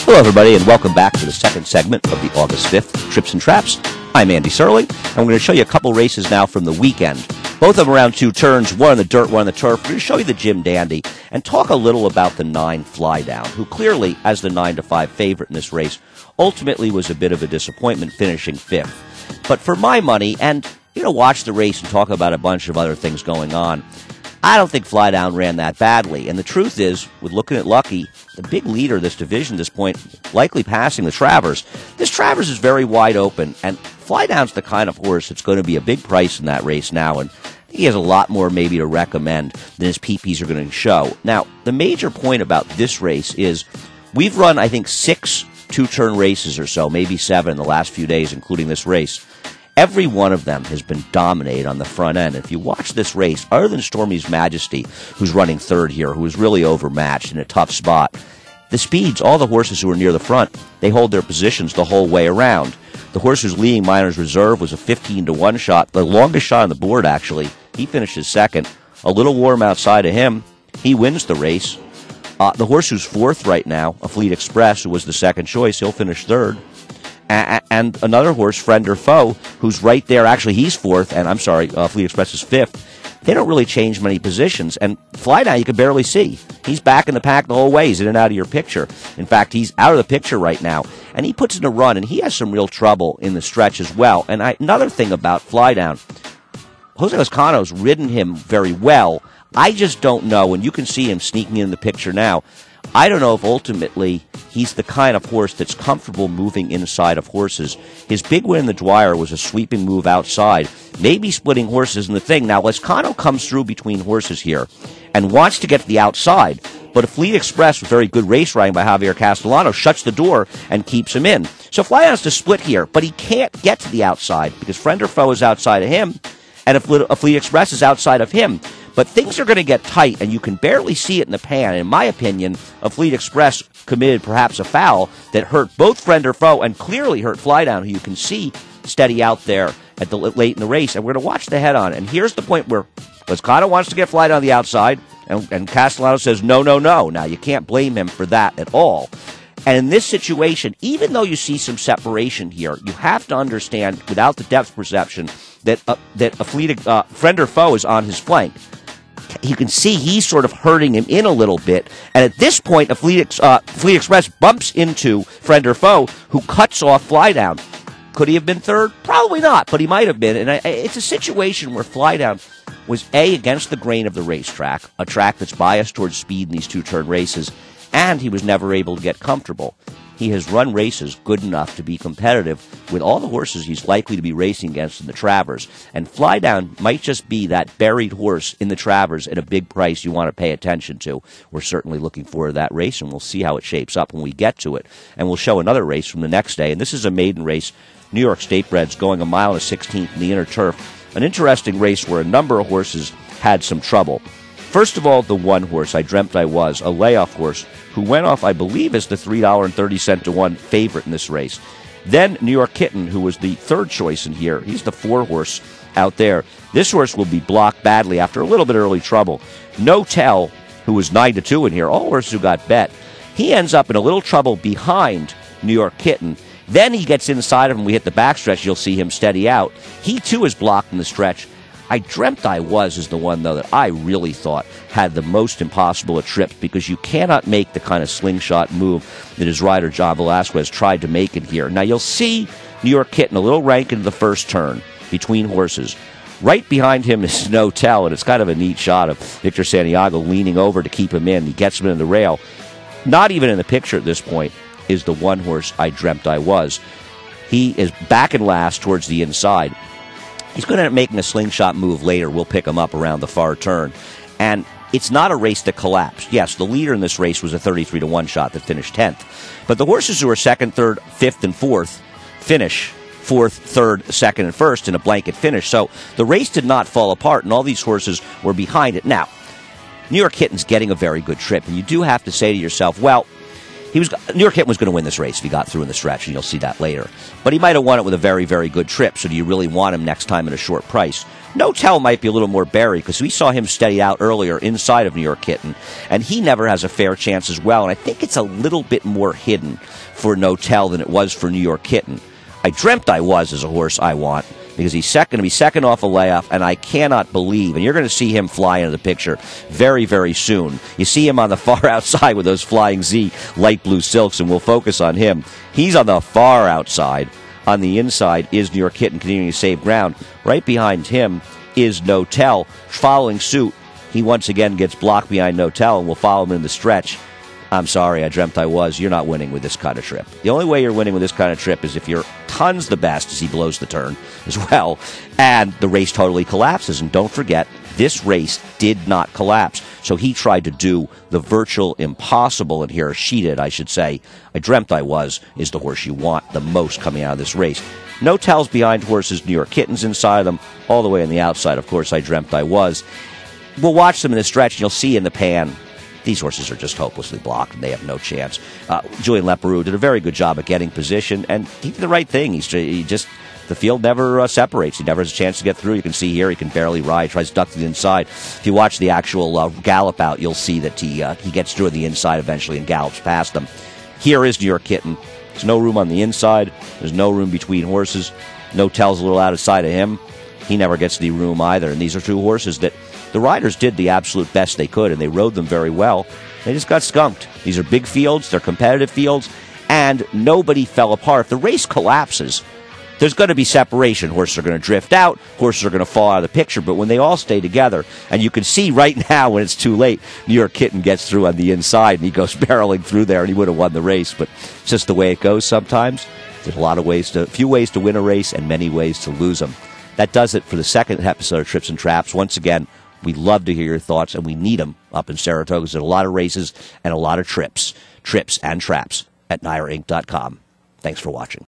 Hello, everybody, and welcome back to the second segment of the August 5th Trips and Traps. I'm Andy Serling, and we're going to show you a couple races now from the weekend. Both of them around two turns, one on the dirt, one on the turf. We're going to show you the Jim Dandy and talk a little about the 9 Flydown, who clearly, as the 9-5 favorite in this race, ultimately was a bit of a disappointment, finishing 5th. But for my money, and, watch the race and talk about a bunch of other things going on, I don't think Flydown ran that badly. And the truth is, with looking at Lucky, the big leader of this division at this point, likely passing the Travers. This Travers is very wide open, and Flydown's the kind of horse that's going to be a big price in that race now, and he has a lot more maybe to recommend than his PPs are going to show. Now, the major point about this race is we've run, I think, 6 two-turn races or so, maybe 7 in the last few days, including this race. Every one of them has been dominated on the front end. If you watch this race, other than Stormy's Majesty, who's running third here, who is really overmatched in a tough spot, the speeds, all the horses who are near the front, they hold their positions the whole way around. The horse who's leading Miner's Reserve was a 15-1 shot, the longest shot on the board, actually. He finishes second. A little warm outside of him. He wins the race. The horse who's fourth right now, a Fleet Express, who was the second choice, he'll finish third. And another horse, Friend or Foe, who's right there. Actually, he's fourth, and I'm sorry, Fleet Express is fifth. They don't really change many positions, and Flydown you can barely see. He's back in the pack the whole way. He's in and out of your picture. In fact, he's out of the picture right now, and he puts in a run, and he has some real trouble in the stretch as well. And another thing about Flydown, Jose Lezcano's ridden him very well. I just don't know, and you can see him sneaking in the picture now. I don't know if ultimately he's the kind of horse that's comfortable moving inside of horses. His big win in the Dwyer was a sweeping move outside, maybe splitting horses in the thing. Now, Lezcano comes through between horses here and wants to get to the outside, but a Fleet Express with very good race riding by Javier Castellano shuts the door and keeps him in. So Flydown has to split here, but he can't get to the outside because Friend or Foe is outside of him and a Fleet Express is outside of him. But things are going to get tight, and you can barely see it in the pan. In my opinion, a Fleet Express committed perhaps a foul that hurt both Friend or Foe and clearly hurt Flydown, who you can see steady out there at the late in the race. And we're going to watch the head-on. And here's the point where Lezcano wants to get Flydown on the outside, and Castellano says, no, no, no. Now, you can't blame him for that at all. And in this situation, even though you see some separation here, you have to understand, without the depth perception, that a Friend or Foe is on his flank. You can see he's sort of hurting him in a little bit. And at this point, a Fleet Express bumps into Friend or Foe, who cuts off Flydown. Could he have been third? Probably not, but he might have been. And it's a situation where Flydown was, A, against the grain of the racetrack, a track that's biased towards speed in these two-turn races, and he was never able to get comfortable. He has run races good enough to be competitive with all the horses he's likely to be racing against in the Travers. And Flydown might just be that buried horse in the Travers at a big price you want to pay attention to. We're certainly looking forward to that race, and we'll see how it shapes up when we get to it. And we'll show another race from the next day. And this is a maiden race. New York State Breds going 1 mile and 1/16 in the inner turf. An interesting race where a number of horses had some trouble. First of all, the one horse, I Dreamt I Was, a layoff horse, who went off, I believe, as the $3.30 to 1 favorite in this race. Then New York Kitten, who was the third choice in here. He's the 4 horse out there. This horse will be blocked badly after a little bit early trouble. NOTELL, who was 9-2 in here, all horses who got bet. He ends up in a little trouble behind New York Kitten. Then he gets inside of him. We hit the backstretch. You'll see him steady out. He, too, is blocked in the stretch. I Dreamt I Was is the one, though, that I really thought had the most impossible of trips, because you cannot make the kind of slingshot move that his rider, John Velasquez, tried to make in here. Now, you'll see New York Kitten a little rank into the first turn between horses. Right behind him is NOTELL, and it's kind of a neat shot of Victor Santiago leaning over to keep him in. He gets him in the rail. Not even in the picture at this point is the one horse, I Dreamt I Was. He is back and last towards the inside. He's going to end up making a slingshot move later. We'll pick him up around the far turn. And it's not a race that collapsed. Yes, the leader in this race was a 33-1 shot that finished 10th. But the horses who are 2nd, 3rd, 5th, and 4th finish 4th, 3rd, 2nd, and 1st in a blanket finish. So the race did not fall apart, and all these horses were behind it. Now, New York Kitten's getting a very good trip, and you do have to say to yourself, well, New York Kitten was going to win this race if he got through in the stretch, and you'll see that later. But he might have won it with a very, very good trip, so do you really want him next time at a short price? NOTELL might be a little more buried, because we saw him steady out earlier inside of New York Kitten, and he never has a fair chance as well, and I think it's a little bit more hidden for NOTELL than it was for New York Kitten. I Dreamt I Was is a horse I want, because he's going to be second off a layoff, and I cannot believe, and you're going to see him fly into the picture very, very soon. You see him on the far outside with those Flying Z light blue silks, and we'll focus on him. He's on the far outside. On the inside is New York Kitten continuing to save ground. Right behind him is NOTELL. Following suit, he once again gets blocked behind NOTELL, and we'll follow him in the stretch. I'm sorry, I Dreamt I Was. You're not winning with this kind of trip. The only way you're winning with this kind of trip is if you're tons the best as he blows the turn as well, and the race totally collapses. And don't forget, this race did not collapse. So he tried to do the virtual impossible, and here she did, I should say. I Dreamt I Was is the horse you want the most coming out of this race. NOTELL's behind horses, New York Kitten's inside of them, all the way on the outside, of course, I Dreamt I Was. We'll watch them in the stretch, and you'll see in the pan, these horses are just hopelessly blocked, and they have no chance. Julian Leparoux did a very good job at getting position, and he did the right thing. The field never separates. He never has a chance to get through. You can see here he can barely ride. Tries to duck to the inside. If you watch the actual gallop out, you'll see that he gets through the inside eventually and gallops past them. Here is New York Kitten. There's no room on the inside. There's no room between horses. NOTELL's a little out of sight of him. He never gets any room either. And these are two horses that the riders did the absolute best they could, and they rode them very well. They just got skunked. These are big fields. They're competitive fields, and nobody fell apart. If the race collapses, there's going to be separation. Horses are going to drift out. Horses are going to fall out of the picture. But when they all stay together, and you can see right now when it's too late, New York Kitten gets through on the inside, and he goes barreling through there, and he would have won the race. But it's just the way it goes sometimes. There's a few ways to win a race and many ways to lose them. That does it for the second episode of Trips and Traps. Once again, we love to hear your thoughts, and we need them up in Saratoga. There's a lot of races and a lot of trips and traps at NYRInc.com. Thanks for watching.